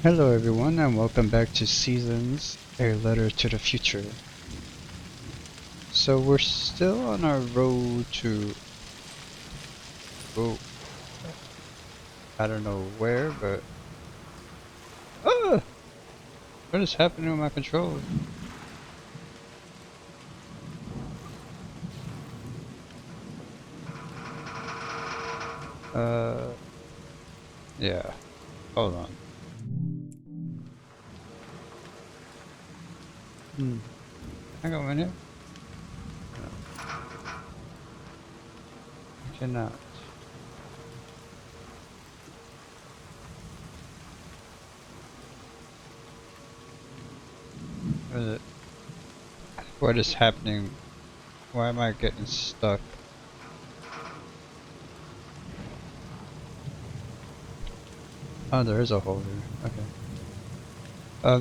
Hello everyone and welcome back to Seasons, A Letter to the Future. So we're still on our road to, oh, I don't know where, but, ah! What is happening with my controls? Uh, yeah, hold on. Can I go in here? No, I cannot. What is it? What is happening? Why am I getting stuck? Oh, there is a hole here. Okay.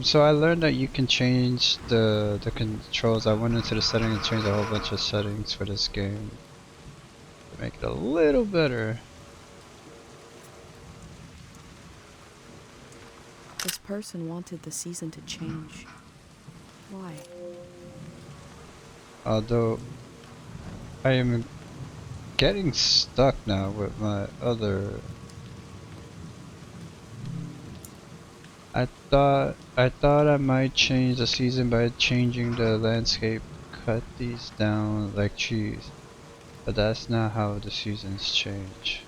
So I learned that you can change the controls. I went into the settings and changed a whole bunch of settings for this game to make it a little better. This person wanted the season to change. Why? Although I am getting stuck now with my other. I thought I might change the season by changing the landscape, cut these down like trees, but that's not how the seasons change.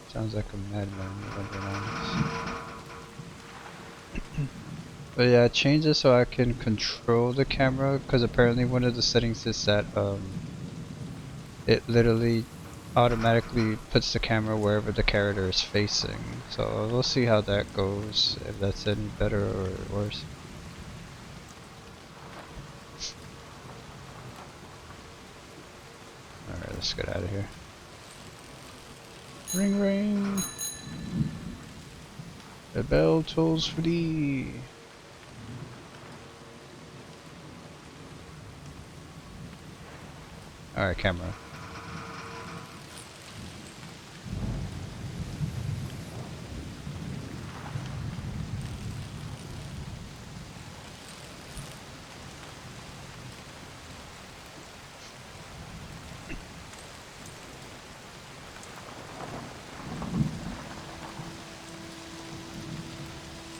Sounds like a madman if I'm being honest. But yeah, change it so I can control the camera, because apparently one of the settings is that it literally automatically puts the camera wherever the character is facing. So we'll see how that goes, if that's any better or worse. Alright, let's get out of here. Ring ring! The bell tolls for thee! Alright, camera.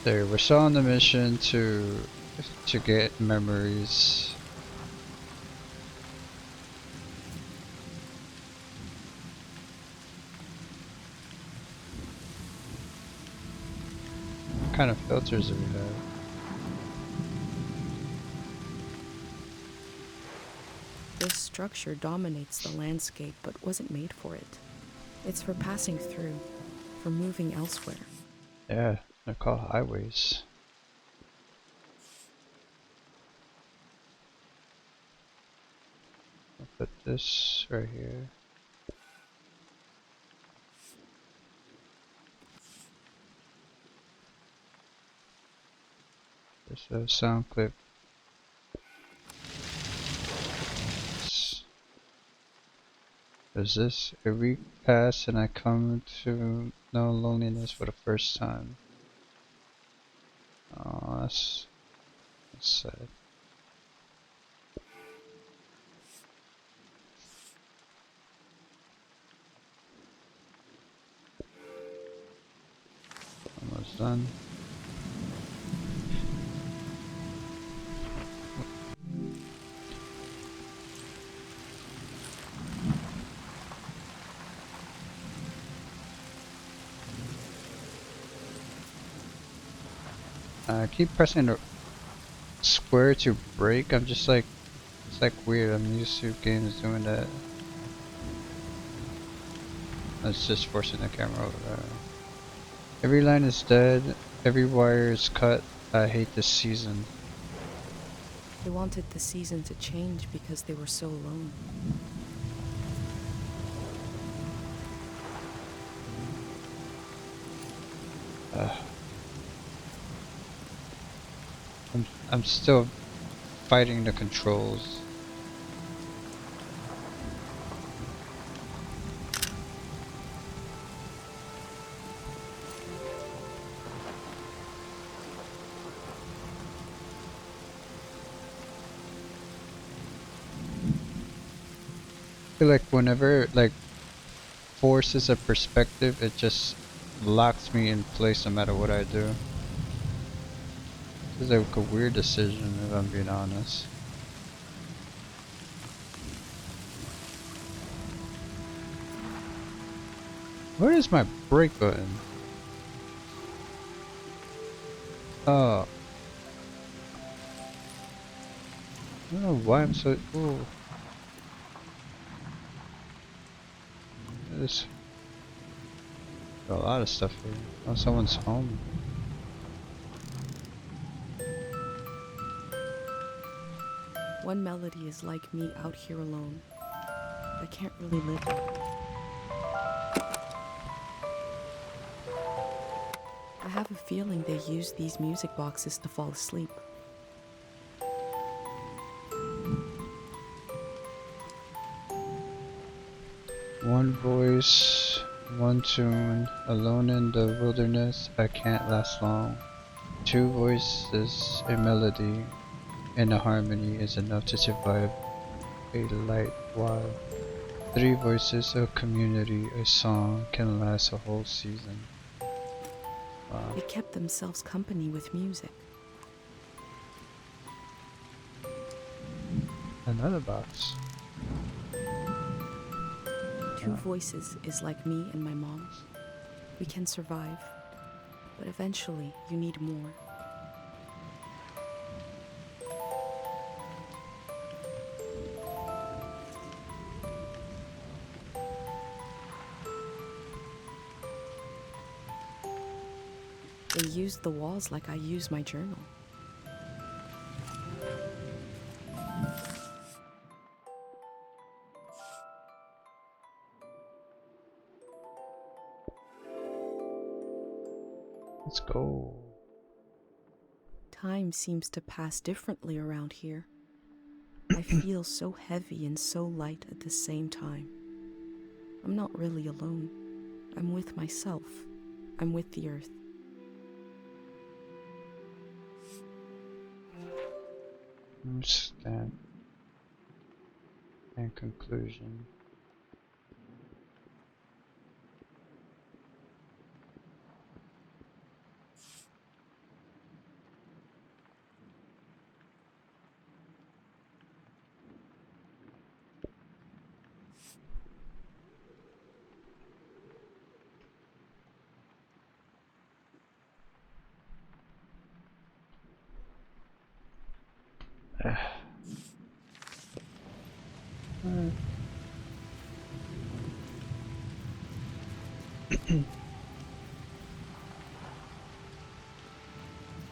There, we're still on the mission to get memories. What kind of filters do we have? This structure dominates the landscape but wasn't made for it. It's for passing through, for moving elsewhere. Yeah, they're called highways. I'll put this right here. There's a sound clip. There's this. A week passed and I come to know loneliness for the first time. Oh, that's sad. Almost done. I keep pressing the square to brake. I'm just like, it's like weird. I'm used to games doing that. That's just forcing the camera over there. Every line is dead. Every wire is cut. I hate this season. They wanted the season to change because they were so alone. I'm still fighting the controls. feel like whenever like forces a perspective, it just locks me in place no matter what I do. This is like a weird decision if I'm being honest. Where is my brake button? Oh, I don't know why I'm so. Ooh, there's a lot of stuff here. Oh, someone's home. One melody is like me out here alone. I can't really live it. I have a feeling they use these music boxes to fall asleep. One voice, one tune, alone in the wilderness, I can't last long. Two voices, a melody, and a harmony is enough to survive a light while. Three voices, a community, a song can last a whole season. Wow. They kept themselves company with music. Another box. Two voices is like me and my mom. We can survive, but eventually you need more. They used the walls like I use my journal. Let's go. Time seems to pass differently around here. I feel so heavy and so light at the same time. I'm not really alone. I'm with myself. I'm with the earth. Understand. And conclusion.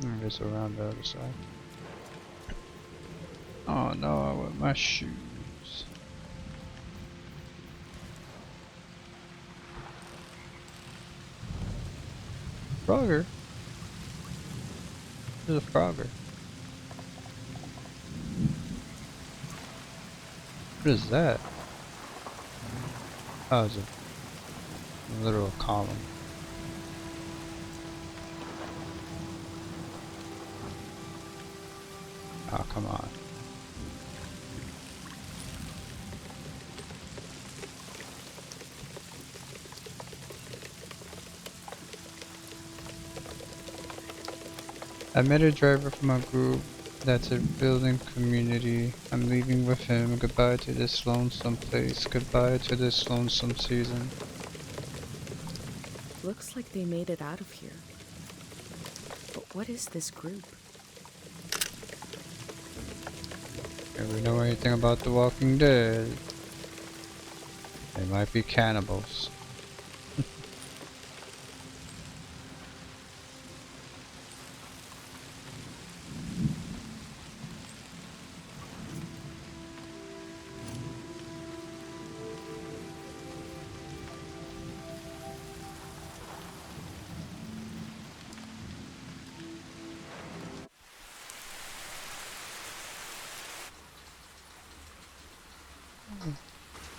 I guess around the other side. Oh no, I want my shoes. Frogger? There's a Frogger. What is that? Oh, it's a literal column. Oh, come on. I met a driver from a group that's a building community. I'm leaving with him. Goodbye to this lonesome place. Goodbye to this lonesome season. Looks like they made it out of here. But what is this group? If we know anything about The Walking Dead, they might be cannibals.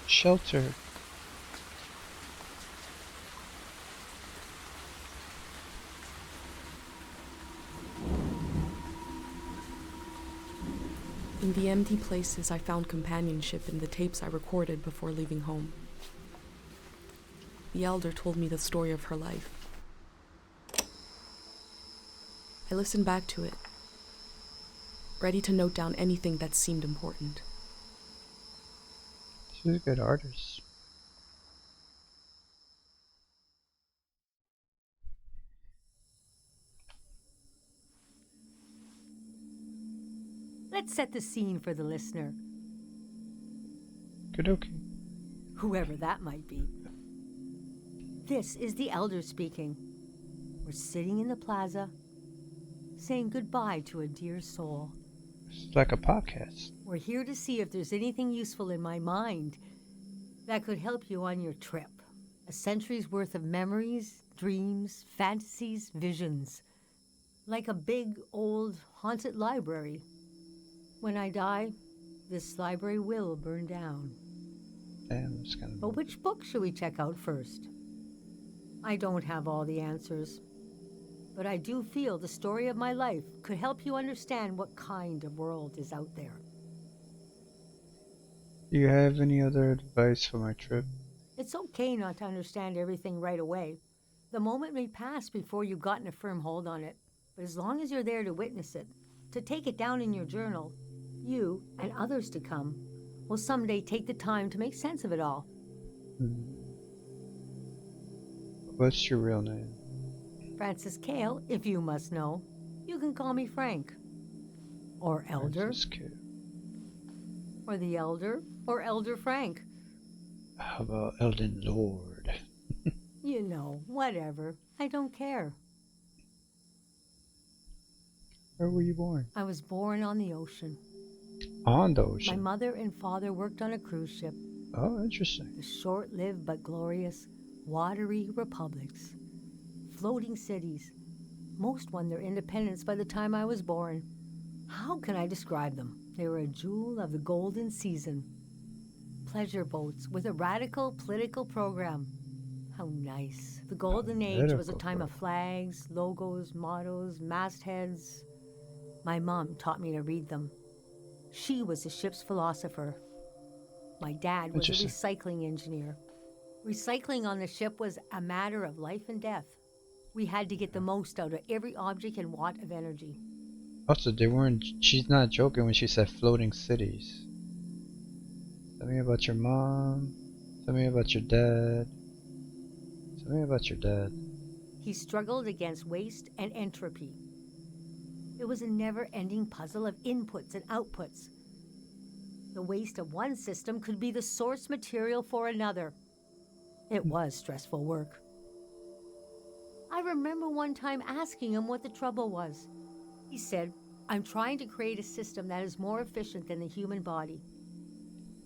Shelter. In the empty places, I found companionship in the tapes I recorded before leaving home. The elder told me the story of her life. I listened back to it, ready to note down anything that seemed important. She's a good artist. Let's set the scene for the listener, Good, okay. whoever that might be. This is the elder speaking. We're sitting in the plaza, saying goodbye to a dear soul. It's like a podcast. We're here to see if there's anything useful in my mind that could help you on your trip. A century's worth of memories, dreams, fantasies, visions. Like a big, old, haunted library. When I die, this library will burn down. Damn, it's kind of. But which book should we check out first? I don't have all the answers, but I do feel the story of my life could help you understand what kind of world is out there. Do you have any other advice for my trip? It's okay not to understand everything right away. The moment may pass before you've gotten a firm hold on it, but as long as you're there to witness it, to take it down in your journal, you and others to come will someday take the time to make sense of it all. What's your real name? Francis Cale, if you must know. You can call me Frank. Or Elder. Francis K. Or the Elder. Or Elder Frank. How about Elden Lord? You know, whatever. I don't care. Where were you born? I was born on the ocean. On the My ocean. mother and father worked on a cruise ship. Oh, interesting. The short-lived but glorious watery republics. Floating cities. Most won their independence by the time I was born. How can I describe them? They were a jewel of the golden season. Pleasure boats with a radical political program. How nice. The golden age was a time of flags, logos, mottos, mastheads. My mom taught me to read them. She was the ship's philosopher. My dad was a recycling engineer. Recycling on the ship was a matter of life and death. We had to get the most out of every object and watt of energy. Also, she's not joking when she said floating cities. Tell me about your mom. Tell me about your dad. Tell me about your dad. He struggled against waste and entropy. It was a never-ending puzzle of inputs and outputs. The waste of one system could be the source material for another. It was stressful work. I remember one time asking him what the trouble was. He said, "I'm trying to create a system that is more efficient than the human body,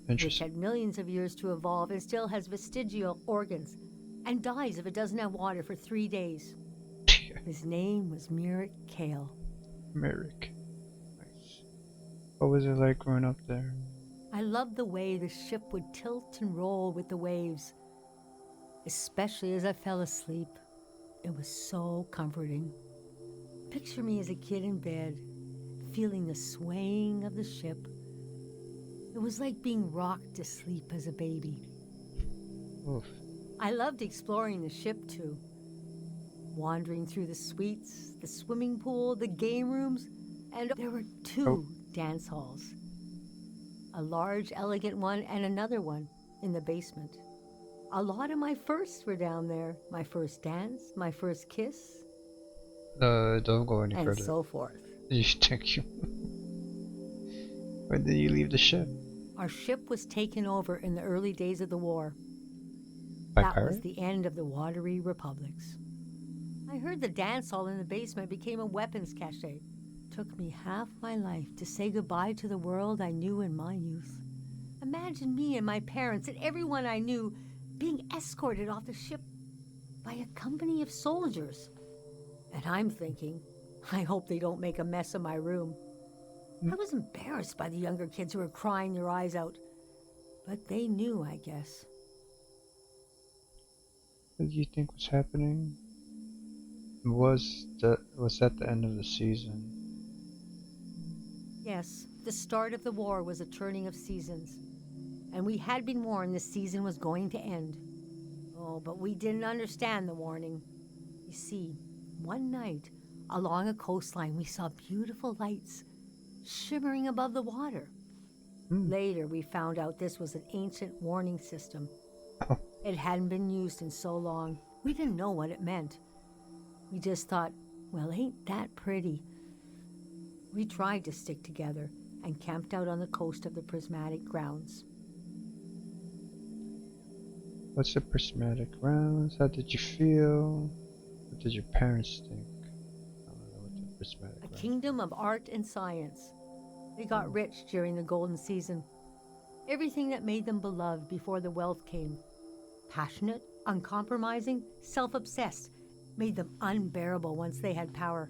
which had millions of years to evolve and still has vestigial organs and dies if it doesn't have water for 3 days." His name was Merrick Cale. Merrick. Nice. What was it like growing up there? I loved the way the ship would tilt and roll with the waves, especially as I fell asleep. It was so comforting. Picture me as a kid in bed, feeling the swaying of the ship. It was like being rocked to sleep as a baby. Oof. I loved exploring the ship too. Wandering through the suites, the swimming pool, the game rooms, and there were two dance halls. A large, elegant one and another one in the basement. A lot of my firsts were down there. My first dance, my first kiss. Don't go any and further. so forth. Thank you. When did you leave the ship? Our ship was taken over in the early days of the war. By That pirates? was the end of the watery republics. I heard the dance hall in the basement became a weapons cache. Took me half my life to say goodbye to the world I knew in my youth. Imagine me and my parents and everyone I knew being escorted off the ship by a company of soldiers. And I'm thinking, I hope they don't make a mess of my room. I was embarrassed by the younger kids who were crying their eyes out. But they knew, I guess. What do you think was happening? Was that the end of the season? Yes, The start of the war was a turning of seasons, and we had been warned this season was going to end. Oh, but we didn't understand the warning. You see, one night, along a coastline, we saw beautiful lights shimmering above the water. Hmm. Later, we found out this was an ancient warning system. Oh. It hadn't been used in so long. We didn't know what it meant. We just thought, well, ain't that pretty? We tried to stick together and camped out on the coast of the prismatic grounds. What's the prismatic rounds? How did you feel? What did your parents think? I don't know what the prismatic A rounds kingdom of art and science. They got rich during the golden season. Everything that made them beloved before the wealth came. Passionate, uncompromising, self-obsessed, made them unbearable once they had power.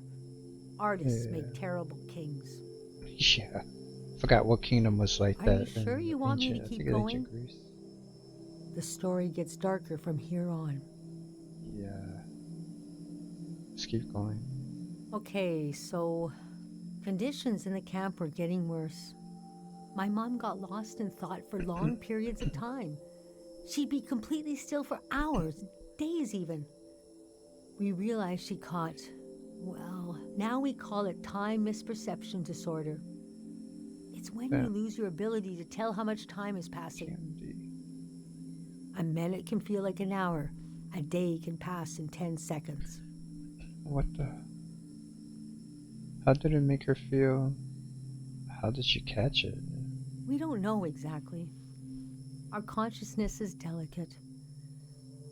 Artists Yeah. make terrible kings. Yeah. Forgot what kingdom was like Are that you sure in you want me to ancient, I keep think going? ancient Greece. The story gets darker from here on. Yeah. Let's keep going. Okay, so conditions in the camp were getting worse. My mom got lost in thought for long periods of time. She'd be completely still for hours, days even. We realized she caught, well, now we call it time misperception disorder. It's when you Damn. lose your ability to tell how much time is passing. Candy. A minute can feel like an hour. A day can pass in 10 seconds. What the? How did it make her feel? How did she catch it? We don't know exactly. Our consciousness is delicate.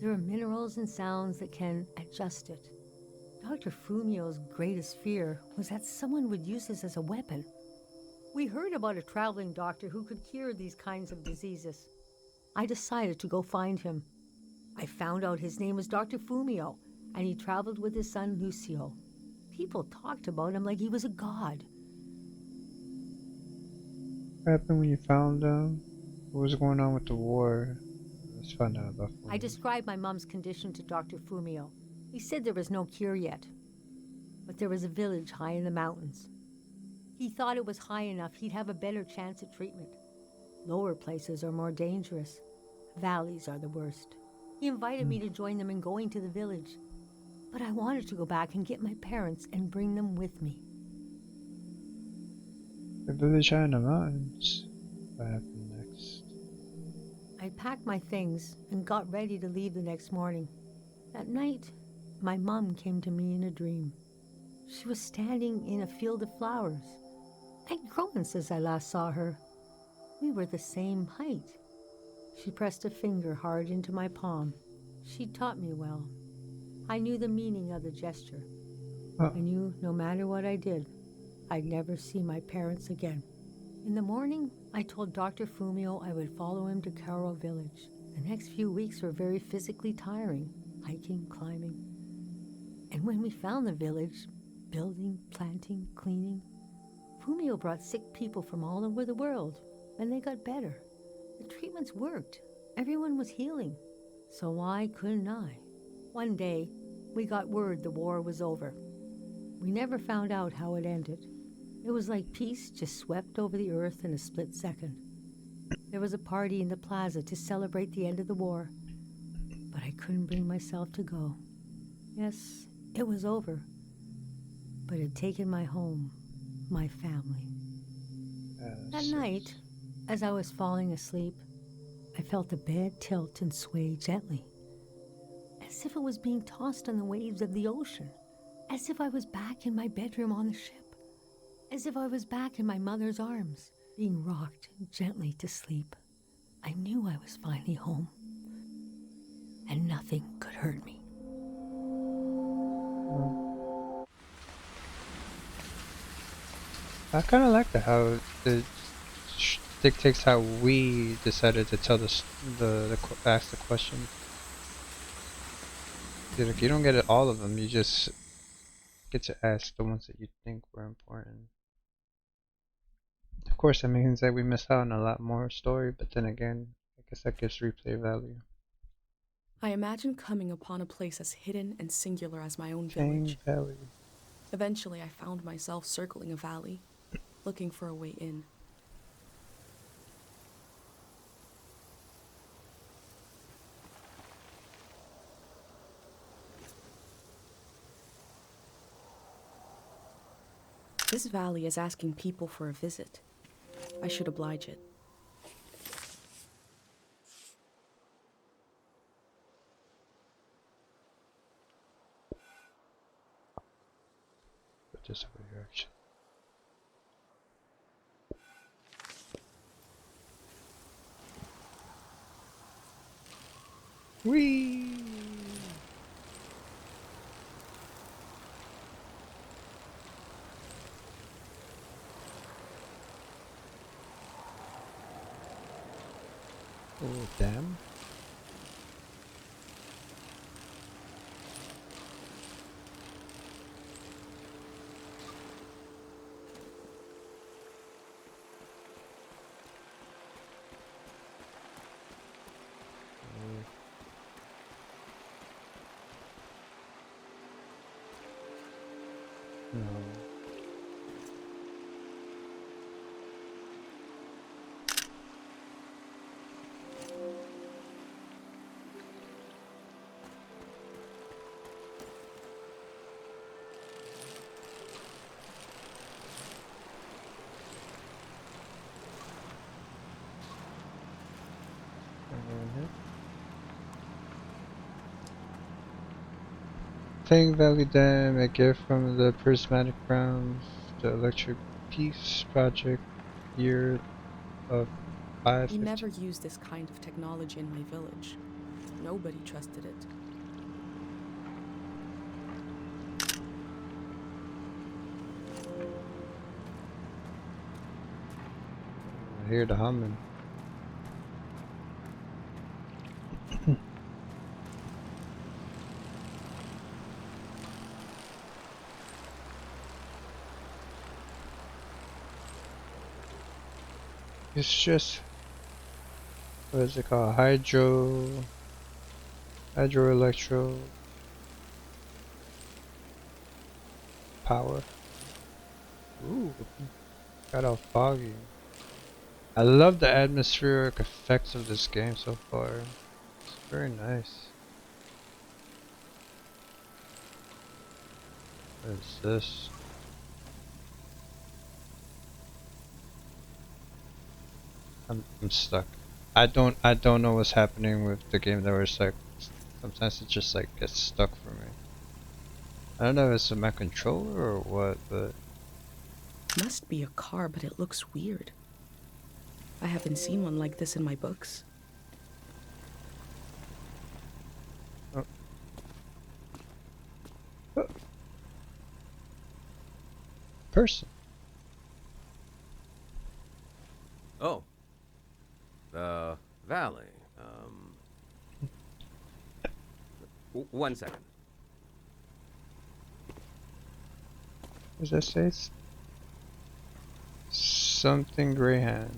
There are minerals and sounds that can adjust it. Dr. Fumio's greatest fear was that someone would use this as a weapon. We heard about a traveling doctor who could cure these kinds of diseases. I decided to go find him. I found out his name was Dr. Fumio, and he traveled with his son Lucio. People talked about him like he was a god. What happened when you found them? What was going on with the war? Let's find out about I Fumi. described my mom's condition to Dr. Fumio. He said there was no cure yet, but there was a village high in the mountains. He thought it was high enough he'd have a better chance at treatment. Lower places are more dangerous. Valleys are the worst. He invited me to join them in going to the village, but I wanted to go back and get my parents and bring them with me. The village high in the mountains. What happened next? I packed my things and got ready to leave the next morning. At night, my mom came to me in a dream. She was standing in a field of flowers. I'd grown since I last saw her. We were the same height. She pressed a finger hard into my palm. She taught me well. I knew the meaning of the gesture. Oh. I knew no matter what I did, I'd never see my parents again. In the morning, I told Dr. Fumio I would follow him to Karo village. The next few weeks were very physically tiring, hiking, climbing. And when we found the village, building, planting, cleaning, Fumio brought sick people from all over the world, and they got better. The treatments worked. Everyone was healing. So why couldn't I? One day, we got word the war was over. We never found out how it ended. It was like peace just swept over the earth in a split second. There was a party in the plaza to celebrate the end of the war, but I couldn't bring myself to go. Yes, it was over, but it had taken my home, my family. That night, as I was falling asleep, I felt the bed tilt and sway gently, as if it was being tossed on the waves of the ocean, as if I was back in my bedroom on the ship, as if I was back in my mother's arms, being rocked gently to sleep. I knew I was finally home, and nothing could hurt me. I kind of like that how it dictates how we decided to tell ask the question. Like you don't get all of them, you just get to ask the ones that you think were important. Of course, that means that we miss out on a lot more story, but then again, I guess that gives replay value. I imagine coming upon a place as hidden and singular as my own Tieng village. Valley. Eventually, I found myself circling a valley. looking for a way in. This valley is asking people for a visit. I should oblige it. Put this over here, actually. Whee! Oh, damn. No. Tieng Valley Dam, a gift from the Prismatic Grounds, the Electric Peace Project, year of We 550. never used this kind of technology in my village. Nobody trusted it. I hear the humming. It's just, what is it called? Hydroelectro power. Ooh, got all foggy. I love the atmospheric effects of this game so far. It's very nice. What is this? I'm stuck. I don't know what's happening with the game that was like sometimes it just like gets stuck for me. I don't know if it's my controller or what, but Must be a car, but it looks weird. I haven't seen one like this in my books. oh. Oh. Person. Oh. Valley. 1 second. What does that say? Something Greyhound.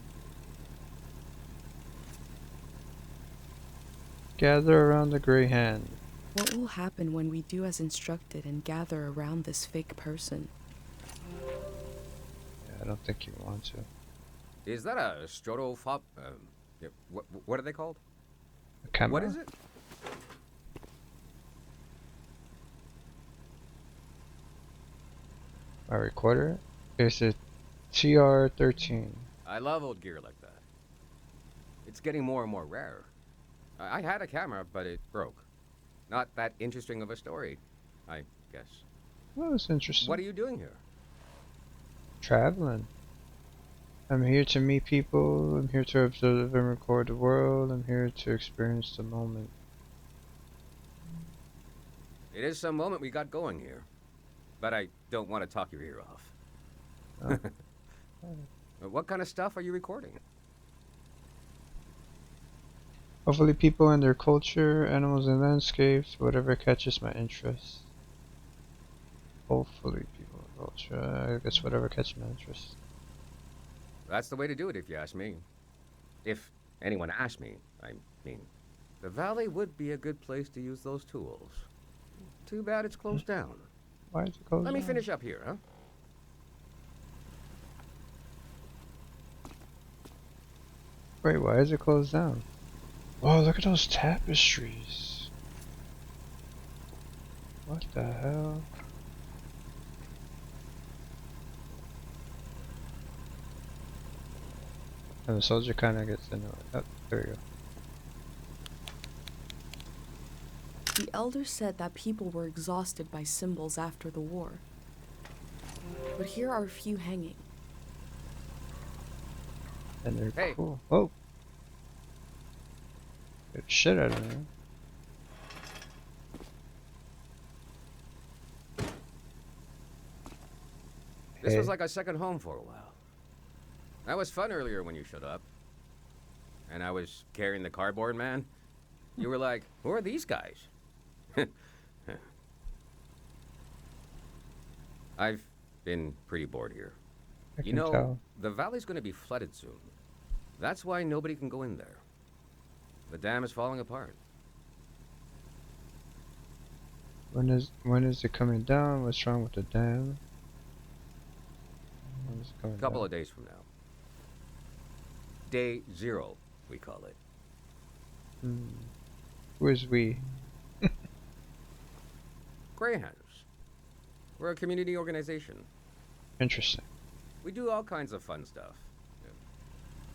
Gather around the Greyhound. What will happen when we do as instructed and gather around this fake person? Yeah, I don't think you want to. Is that a strotopop? Yeah, what are they called? A camera? What is it? My recorder? It's a TR-13. I love old gear like that. It's getting more and more rare. I had a camera, but it broke. Not that interesting of a story, I guess. Well, that's interesting. What are you doing here? Traveling. I'm here to meet people, I'm here to observe and record the world, I'm here to experience the moment. It is some moment we got going here. But I don't want to talk your ear off. What kind of stuff are you recording? Hopefully people and their culture, animals and landscapes, whatever catches my interest. Hopefully people and culture, I guess whatever catches my interest. That's the way to do it, if you ask me. If anyone asked me, I mean. The valley would be a good place to use those tools. Too bad it's closed down. Why is it closed Let me down? finish up here, huh? Wait, why is it closed down? Oh, look at those tapestries. What the hell? And the soldier kind of gets into it. Oh, there we go. The elder said that people were exhausted by symbols after the war. But here are a few hanging. And they're Hey. cool. Oh! Get shit out of there. This was Hey. like a second home for a while. That was fun earlier when you showed up. And I was carrying the cardboard man. You were like, who are these guys? I've been pretty bored here. I You can know, tell. the valley's going to be flooded soon. That's why nobody can go in there. The dam is falling apart. When is it coming down? What's wrong with the dam? When is it coming A couple down? of days from now. Day 0, we call it. Hmm. Who is we? Greyhounds. We're a community organization. Interesting. We do all kinds of fun stuff.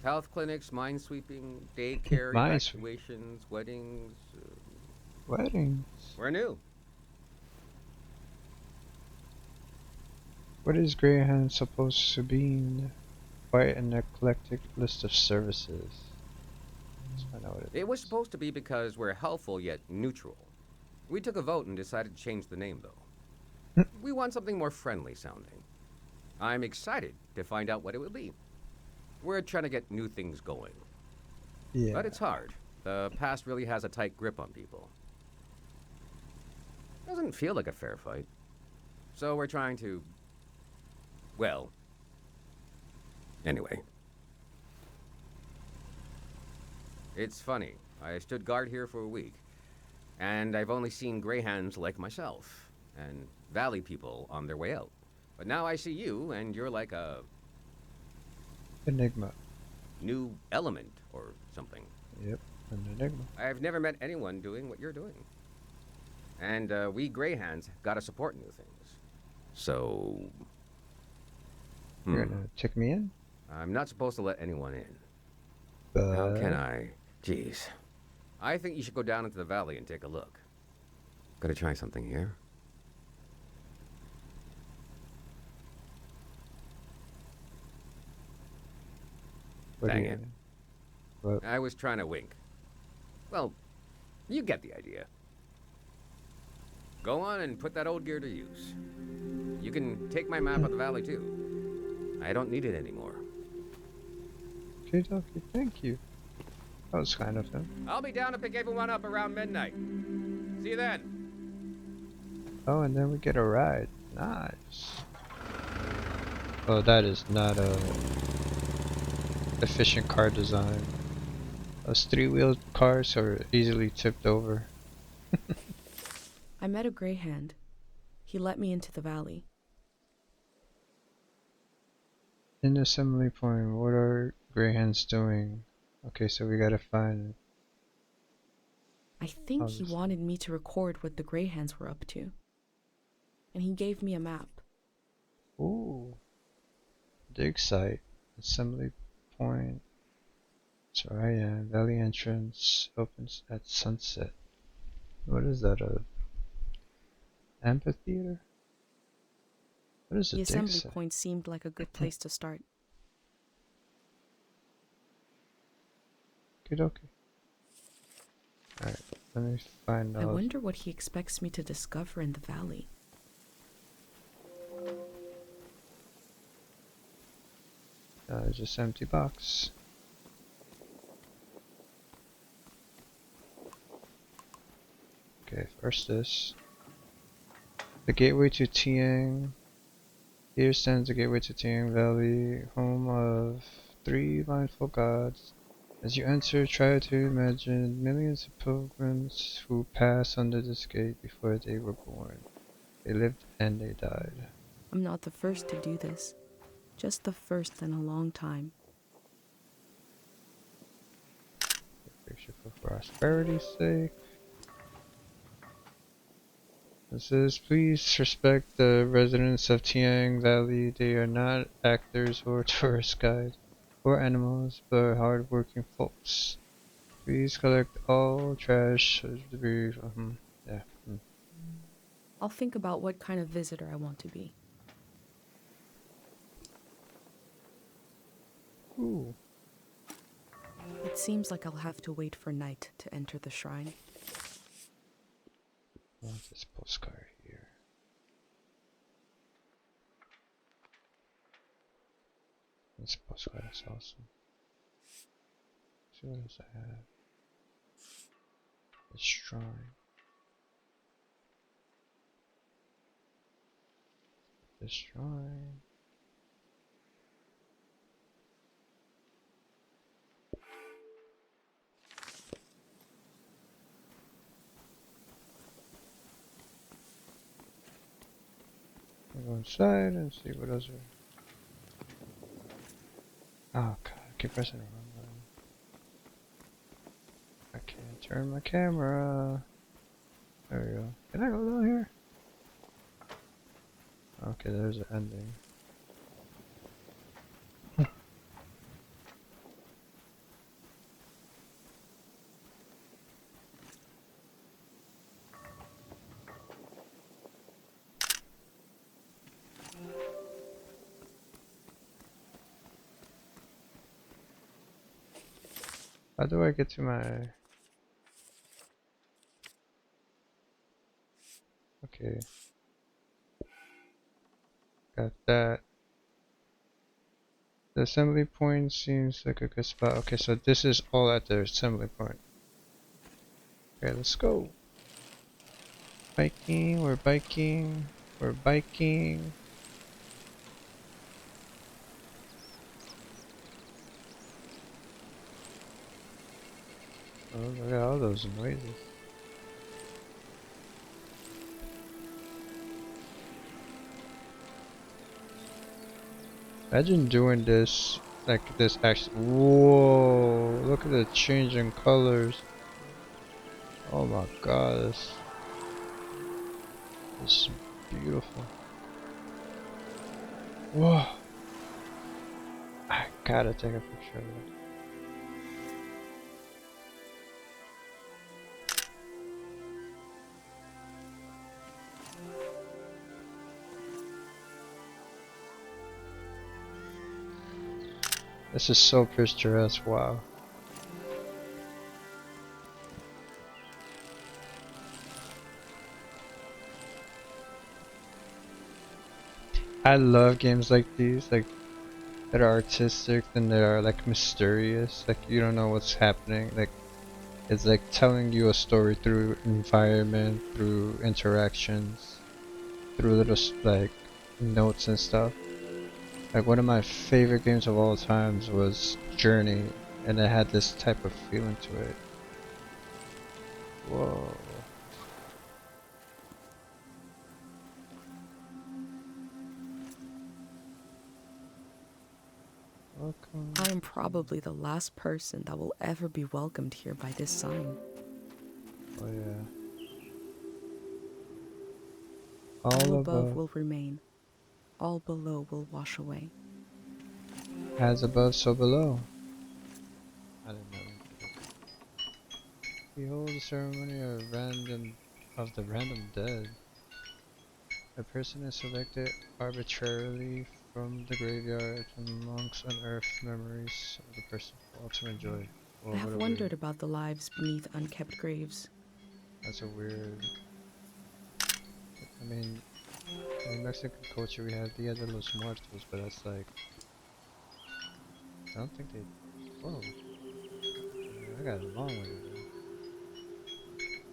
Health clinics, mine sweeping, daycare, Mine sweep. evacuations, weddings. Weddings. We're new. What is Greyhound supposed to be? Quite an eclectic list of services. Let's find out what it It was is. supposed to be because we're helpful yet neutral. We took a vote and decided to change the name, though. We want something more friendly sounding. I'm excited to find out what it will be. We're trying to get new things going. Yeah. But it's hard. The past really has a tight grip on people. Doesn't feel like a fair fight. So we're trying to... Well... Anyway. It's funny. I stood guard here for a week. And I've only seen greyhounds like myself. And valley people on their way out. But now I see you, and you're like a Enigma. new element or something. Yep, an enigma. I've never met anyone doing what you're doing. And we greyhounds gotta support new things. So... You're gonna take me in? I'm not supposed to let anyone in. But How can I? Jeez. I think you should go down into the valley and take a look. Gotta try something here. what Dang are you it. What? I was trying to wink. Well, you get the idea. Go on and put that old gear to use. You can take my map of the valley too. I don't need it anymore. Okay, dokie, thank you. That was kind of him. I'll be down to pick everyone up around midnight. See you then. Oh, and then we get a ride. Nice. Oh, that is not a efficient car design. Those three-wheeled cars are easily tipped over. I met a greyhound. He let me into the valley. In assembly point, what are greyhounds doing? Okay, so we gotta find... I think he Obviously. wanted me to record what the greyhounds were up to. And he gave me a map. Ooh. Dig site. Assembly point. So I am. Valley entrance opens at sunset. What is that? A amphitheater? What is a The dig assembly site? point seemed like a good place to start. Okie dokie. Alright, let me find I out. wonder what he expects me to discover in the valley. Just empty box. Okay, first this. The gateway to Tieng. Here stands the gateway to Tieng Valley, home of 3 mindful gods. As you enter, try to imagine millions of pilgrims who passed under this gate before they were born. They lived and they died. I'm not the first to do this, just the first in a long time. For prosperity's sake. It says, please respect the residents of Tieng Valley. They are not actors or tourist guides or animals, but hard-working folks. Please collect all trash, debris. Yeah. I'll think about what kind of visitor I want to be. Ooh. It seems like I'll have to wait for night to enter the shrine. I want this postcard here. This postcard is awesome. Let's see what else I have. The shrine. The shrine. I'll go inside and see what else are. Oh god, I keep pressing the wrong button. I can't turn my camera. There we go. Can I go down here? Okay, there's an ending. How do I get to my... Okay. Got that. The assembly point seems like a good spot. Okay, so this is all at the assembly point. Okay, let's go. Biking, we're biking, we're biking. Oh, look at all those noises. Imagine doing this, like this actually. Whoa, look at the change in colors. Oh my god, this is beautiful. Whoa. I gotta take a picture of it. This is so picturesque, wow. I love games like these, like that are artistic and they are like mysterious, like you don't know what's happening, like it's like telling you a story through environment, through interactions, through little like notes and stuff. Like one of my favorite games of all times was Journey, and it had this type of feeling to it. Whoa. Welcome. I am probably the last person that will ever be welcomed here by this sign. Oh yeah. All All above above. will remain. All below will wash away. As above, so below. I didn't know. Behold the ceremony of the random dead. A person is selected arbitrarily from the graveyard, and monks unearth memories of the person for ultimate joy. Well, I what have a wondered weird. about the lives beneath unkept graves. That's a weird. I mean, in Mexican culture we have Dia de los Muertos, but that's like. I don't think they. Whoa. I got it wrong with it. Though.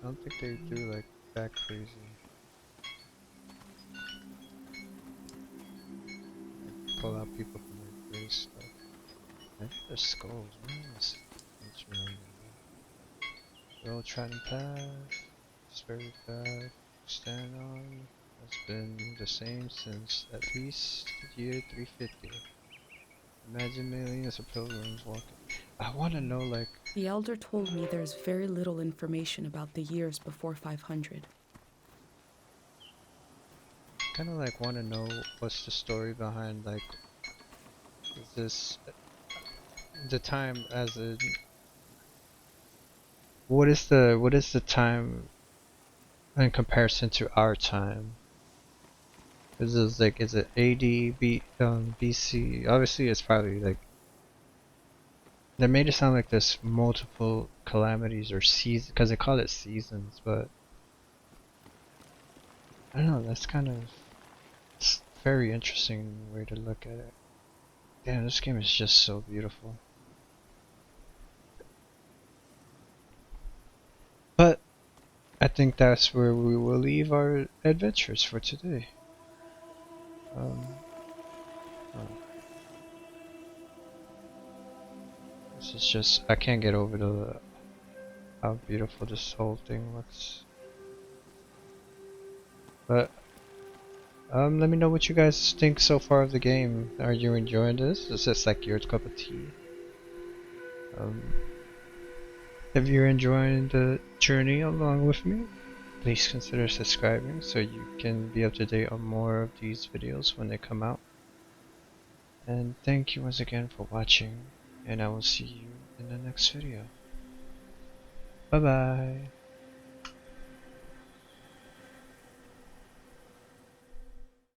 I don't think they do like that crazy. Like, pull out people from their grave stuff. I think they're skulls, man. Let's remember that. The old trodden path, this very path stand on, has been the same since at least the year 350. Imagine millions of pilgrims walking. I want to know, like, The elder told me there's very little information about the years before 500. Kind of like want to know what's the story behind, like, is this the time as in what is the time in comparison to our time? Is it AD, BC? Obviously, it's probably like they made it sound like there's multiple calamities or seasons because they call it seasons, but I don't know. That's kind of very interesting way to look at it. Damn, this game is just so beautiful. But I think that's where we will leave our adventures for today. Um, oh, this is just I can't get over how beautiful this whole thing looks. But let me know what you guys think so far of the game. Are you enjoying this? Is this like your cup of tea? Um, if you're enjoying the journey along with me, please consider subscribing so you can be up to date on more of these videos when they come out. And thank you once again for watching, and I will see you in the next video. Bye bye!